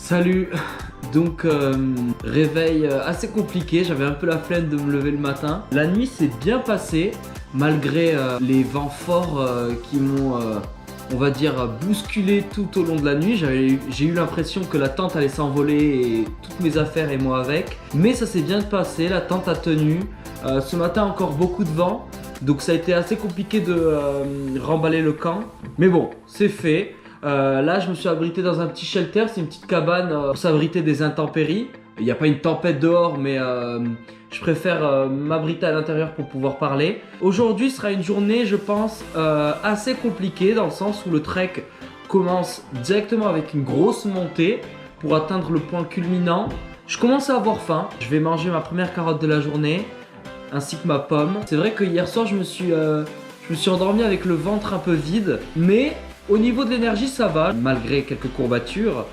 Salut. Donc réveil assez compliqué, j'avais un peu la flemme de me lever le matin. La nuit s'est bien passée malgré les vents forts qui m'ont on va dire bousculé tout au long de la nuit. J'ai eu l'impression que la tente allait s'envoler et toutes mes affaires et moi avec. Mais ça s'est bien passé, la tente a tenu. Ce matin encore beaucoup de vent, donc ça a été assez compliqué de remballer le camp. Mais bon, c'est fait. Là je me suis abrité dans un petit shelter, c'est une petite cabane pour s'abriter des intempéries. Il n'y a pas une tempête dehors, mais je préfère m'abriter à l'intérieur pour pouvoir parler. Aujourd'hui sera une journée, je pense, assez compliquée dans le sens où le trek commence directement avec une grosse montée pour atteindre le point culminant. Je commence à avoir faim, je vais manger ma première carotte de la journée ainsi que ma pomme. C'est vrai que hier soir je me suis endormi avec le ventre un peu vide, mais au niveau de l'énergie, ça va, malgré quelques courbatures.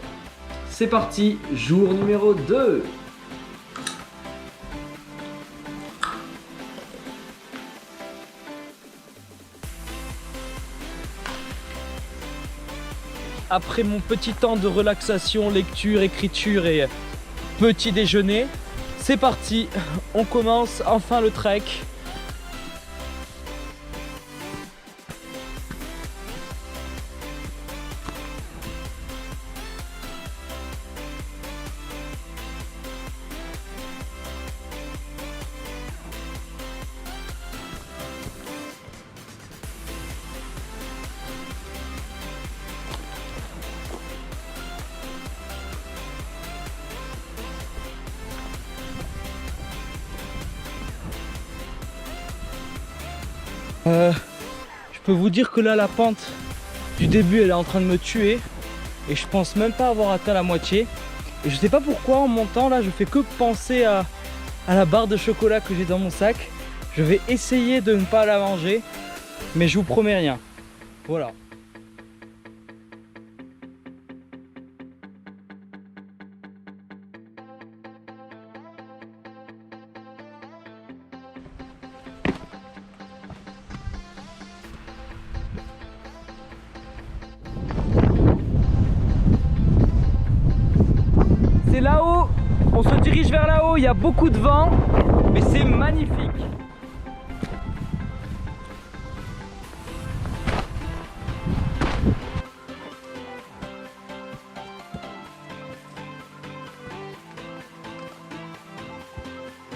C'est parti, jour numéro 2. Après mon petit temps de relaxation, lecture, écriture et petit déjeuner, c'est parti, on commence enfin le trek. Je peux vous dire que là la pente du début elle est en train de me tuer et je pense même pas avoir atteint la moitié. Et je sais pas pourquoi en montant là je fais que penser à la barre de chocolat que j'ai dans mon sac. Je vais essayer de ne pas la manger, mais je vous promets rien. Voilà. C'est là-haut, on se dirige vers là-haut, il y a beaucoup de vent, mais c'est magnifique.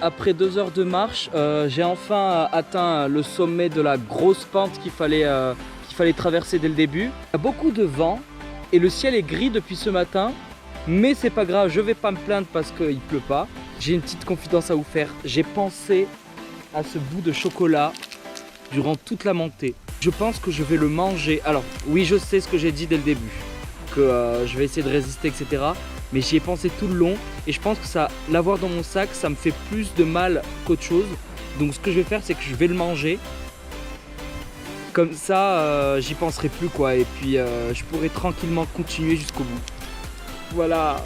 Après 2 heures de marche, j'ai enfin atteint le sommet de la grosse pente qu'il fallait traverser dès le début. Il y a beaucoup de vent et le ciel est gris depuis ce matin. Mais c'est pas grave, je vais pas me plaindre parce qu'il pleut pas. J'ai une petite confidence à vous faire. J'ai pensé à ce bout de chocolat durant toute la montée. Je pense que je vais le manger. Alors oui, je sais ce que j'ai dit dès le début, que je vais essayer de résister, etc. Mais j'y ai pensé tout le long et je pense que l'avoir dans mon sac, ça me fait plus de mal qu'autre chose. Donc ce que je vais faire, c'est que je vais le manger. Comme ça, j'y penserai plus quoi. Et puis je pourrai tranquillement continuer jusqu'au bout. Voilà.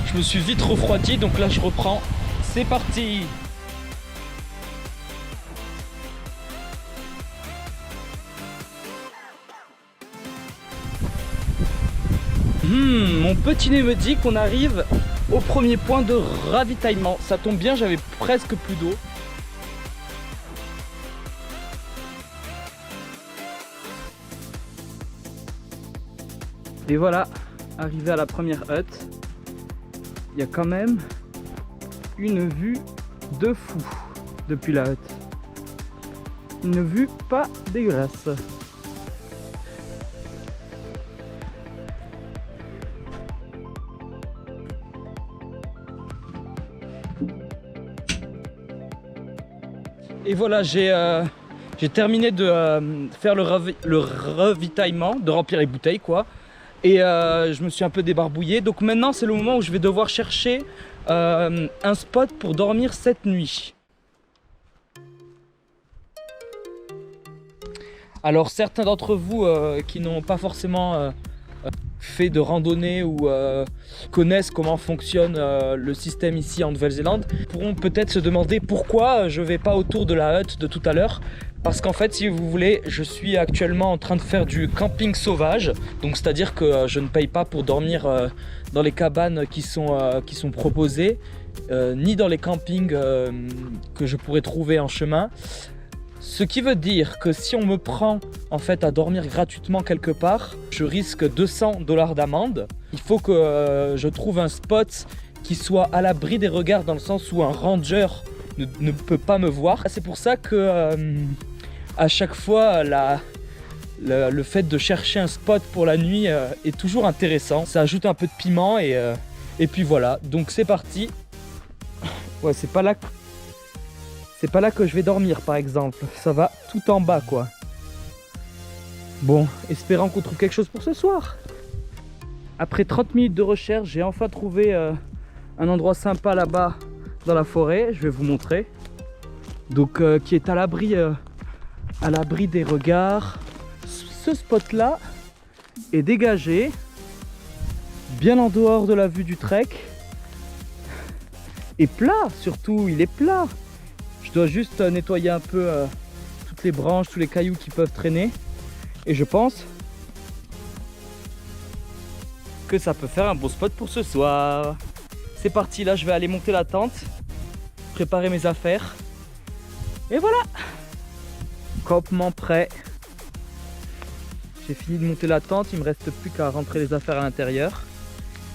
Je me suis vite refroidi, donc là je reprends. C'est parti. Mon petit nez me dit qu'on arrive au premier point de ravitaillement. Ça tombe bien, j'avais presque plus d'eau. Et voilà, arrivé à la première hutte. Il y a quand même une vue de fou depuis la hutte. Une vue pas dégueulasse. Et voilà, j'ai terminé de faire le ravitaillement, de remplir les bouteilles quoi. Et je me suis un peu débarbouillé. Donc maintenant c'est le moment où je vais devoir chercher un spot pour dormir cette nuit. Alors certains d'entre vous qui n'ont pas forcément fait de randonnée ou connaissent comment fonctionne le système ici en Nouvelle-Zélande pourront peut-être se demander pourquoi je vais pas autour de la hutte de tout à l'heure. Parce qu'en fait, si vous voulez, je suis actuellement en train de faire du camping sauvage. Donc c'est-à-dire que je ne paye pas pour dormir dans les cabanes qui sont proposées, ni dans les campings que je pourrais trouver en chemin. Ce qui veut dire que si on me prend en fait à dormir gratuitement quelque part, je risque 200 $ d'amende. Il faut que je trouve un spot qui soit à l'abri des regards, dans le sens où un ranger ne peut pas me voir. C'est pour ça que à chaque fois le fait de chercher un spot pour la nuit est toujours intéressant. Ça ajoute un peu de piment et puis voilà. Donc c'est parti. Ouais, c'est pas là que je vais dormir par exemple. Ça va tout en bas quoi. Bon, espérant qu'on trouve quelque chose pour ce soir. Après 30 minutes de recherche, j'ai enfin trouvé un endroit sympa là-bas dans la forêt. Je vais vous montrer. Donc qui est à l'abri des regards. Ce spot là est dégagé, bien en dehors de la vue du trek. Et plat surtout, il est plat. Je dois juste nettoyer un peu toutes les branches, tous les cailloux qui peuvent traîner. Et je pense que ça peut faire un bon spot pour ce soir. C'est parti, là je vais aller monter la tente, préparer mes affaires. Et voilà, campement prêt. J'ai fini de monter la tente, il me reste plus qu'à rentrer les affaires à l'intérieur.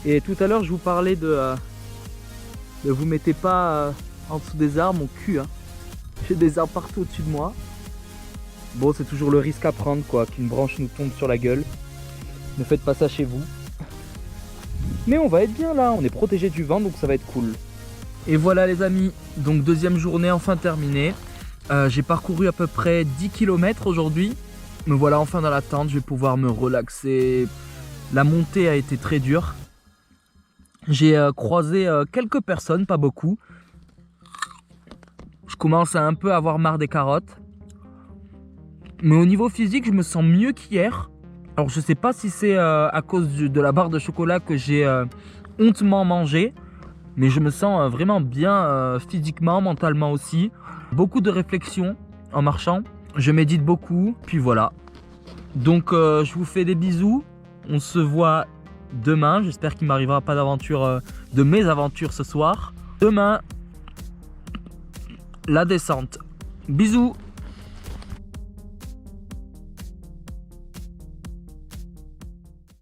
Et tout à l'heure je vous parlais de vous mettez pas en dessous des arbres, mon cul hein. J'ai des arbres partout au-dessus de moi. Bon, c'est toujours le risque à prendre quoi, qu'une branche nous tombe sur la gueule. Ne faites pas ça chez vous. Mais on va être bien là, on est protégé du vent, donc ça va être cool. Et voilà les amis, donc deuxième journée enfin terminée. J'ai parcouru à peu près 10 km aujourd'hui. Me voilà enfin dans la tente, je vais pouvoir me relaxer. La montée a été très dure. J'ai croisé quelques personnes, pas beaucoup. Je commence à un peu avoir marre des carottes. Mais au niveau physique, je me sens mieux qu'hier. Alors je sais pas si c'est à cause de la barre de chocolat que j'ai hontement mangé. Mais je me sens vraiment bien physiquement, mentalement aussi. Beaucoup de réflexion en marchant. Je médite beaucoup, puis voilà. Donc je vous fais des bisous. On se voit demain. J'espère qu'il ne m'arrivera pas d'aventure, de mes aventures ce soir. Demain, la descente. Bisous.